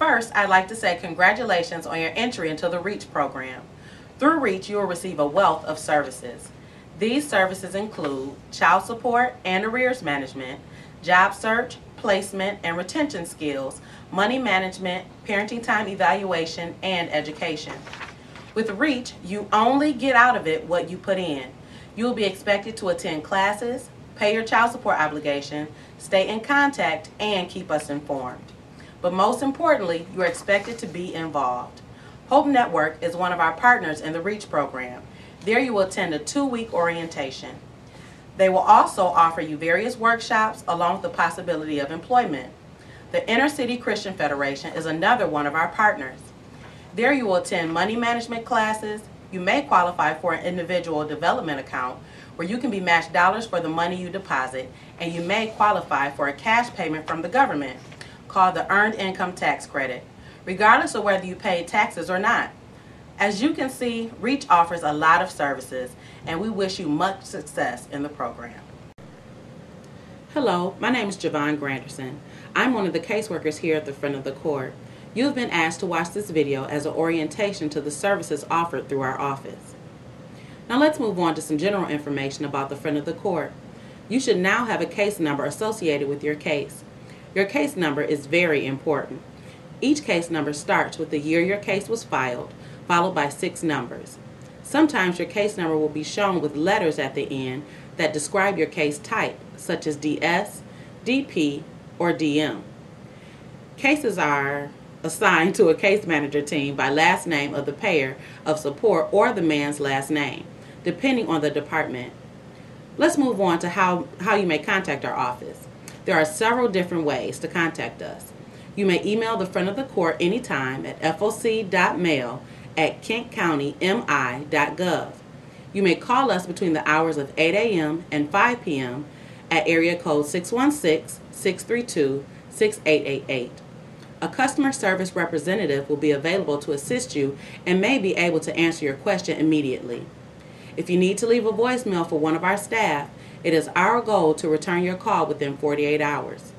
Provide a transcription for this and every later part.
First, I'd like to say congratulations on your entry into the REACH program. Through REACH, you will receive a wealth of services. These services include child support and arrears management, job search, placement and retention skills, money management, parenting time evaluation, and education. With REACH, you only get out of it what you put in. You will be expected to attend classes, pay your child support obligation, stay in contact, and keep us informed. But most importantly, you are expected to be involved. Hope Network is one of our partners in the REACH program. There you will attend a 2-week orientation. They will also offer you various workshops along with the possibility of employment. The Inner City Christian Federation is another one of our partners. There you will attend money management classes. You may qualify for an individual development account where you can be matched dollars for the money you deposit, and you may qualify for a cash payment from the government called the Earned Income Tax Credit, regardless of whether you paid taxes or not. As you can see, REACH offers a lot of services, and we wish you much success in the program. Hello, my name is Javon Granderson. I'm one of the caseworkers here at the Friend of the Court. You have been asked to watch this video as an orientation to the services offered through our office. Now let's move on to some general information about the Friend of the Court. You should now have a case number associated with your case. Your case number is very important. Each case number starts with the year your case was filed, followed by 6 numbers. Sometimes your case number will be shown with letters at the end that describe your case type, such as DS, DP, or DM. Cases are assigned to a case manager team by last name of the payer of support or the man's last name, depending on the department. Let's move on to how you may contact our office. There are several different ways to contact us. You may email the Friend of the Court anytime at foc.mail@kentcountymi.gov. You may call us between the hours of 8 a.m. and 5 p.m. at area code 616-632-6888. A customer service representative will be available to assist you and may be able to answer your question immediately. If you need to leave a voicemail for one of our staff, it is our goal to return your call within 48 hours.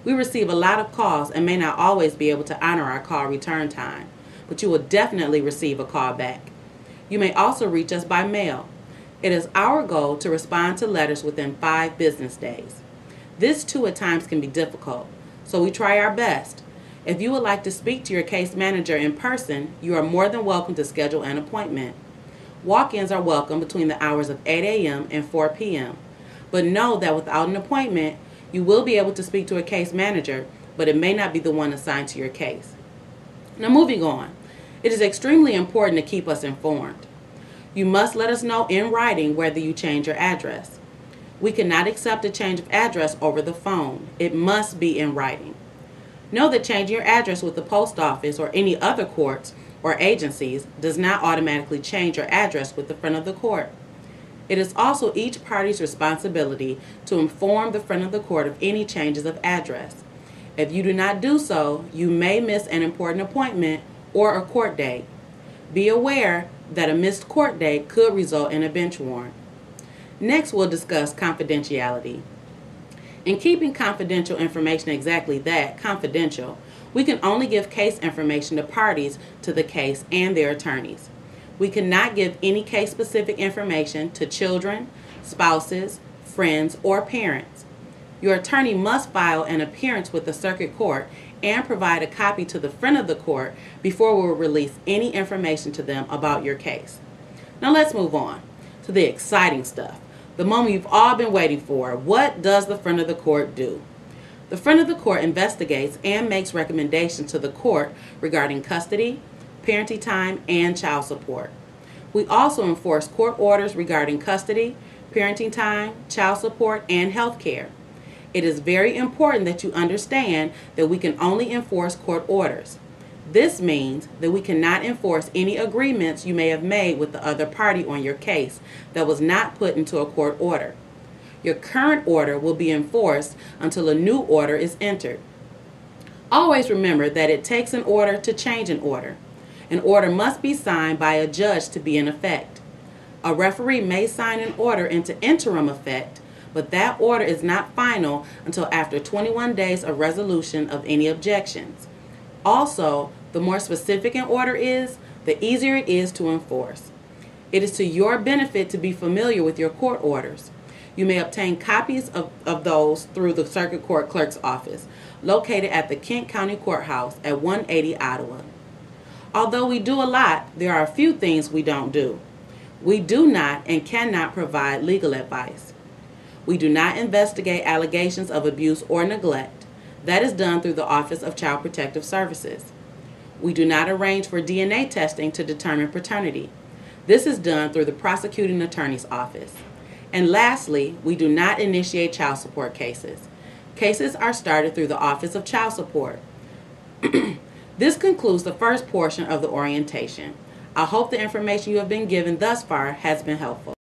We receive a lot of calls and may not always be able to honor our call return time, but you will definitely receive a call back. You may also reach us by mail. It is our goal to respond to letters within 5 business days. This too at times can be difficult, so we try our best. If you would like to speak to your case manager in person, you are more than welcome to schedule an appointment. Walk-ins are welcome between the hours of 8 a.m. and 4 p.m. But know that without an appointment, you will be able to speak to a case manager, but it may not be the one assigned to your case. Now moving on, it is extremely important to keep us informed. You must let us know in writing whether you change your address. We cannot accept a change of address over the phone. It must be in writing. Know that changing your address with the post office or any other courts or agencies does not automatically change your address with the Friend of the Court. It is also each party's responsibility to inform the Friend of the Court of any changes of address. If you do not do so, you may miss an important appointment or a court date. Be aware that a missed court date could result in a bench warrant. Next, we'll discuss confidentiality. In keeping confidential information exactly that, confidential, we can only give case information to parties to the case and their attorneys. We cannot give any case-specific information to children, spouses, friends, or parents. Your attorney must file an appearance with the circuit court and provide a copy to the Friend of the Court before we will release any information to them about your case. Now let's move on to the exciting stuff, the moment you've all been waiting for. What does the Friend of the Court do? The Friend of the Court investigates and makes recommendations to the court regarding custody, parenting time, and child support. We also enforce court orders regarding custody, parenting time, child support, and health care. It is very important that you understand that we can only enforce court orders. This means that we cannot enforce any agreements you may have made with the other party on your case that was not put into a court order. Your current order will be enforced until a new order is entered. Always remember that it takes an order to change an order. An order must be signed by a judge to be in effect. A referee may sign an order into interim effect, but that order is not final until after 21 days of resolution of any objections. Also, the more specific an order is, the easier it is to enforce. It is to your benefit to be familiar with your court orders. You may obtain copies of those through the Circuit Court Clerk's office, located at the Kent County Courthouse at 180 Ottawa. Although we do a lot, there are a few things we don't do. We do not and cannot provide legal advice. We do not investigate allegations of abuse or neglect. That is done through the Office of Child Protective Services. We do not arrange for DNA testing to determine paternity. This is done through the prosecuting attorney's office. And lastly, we do not initiate child support cases. Cases are started through the Office of Child Support. This concludes the first portion of the orientation. I hope the information you have been given thus far has been helpful.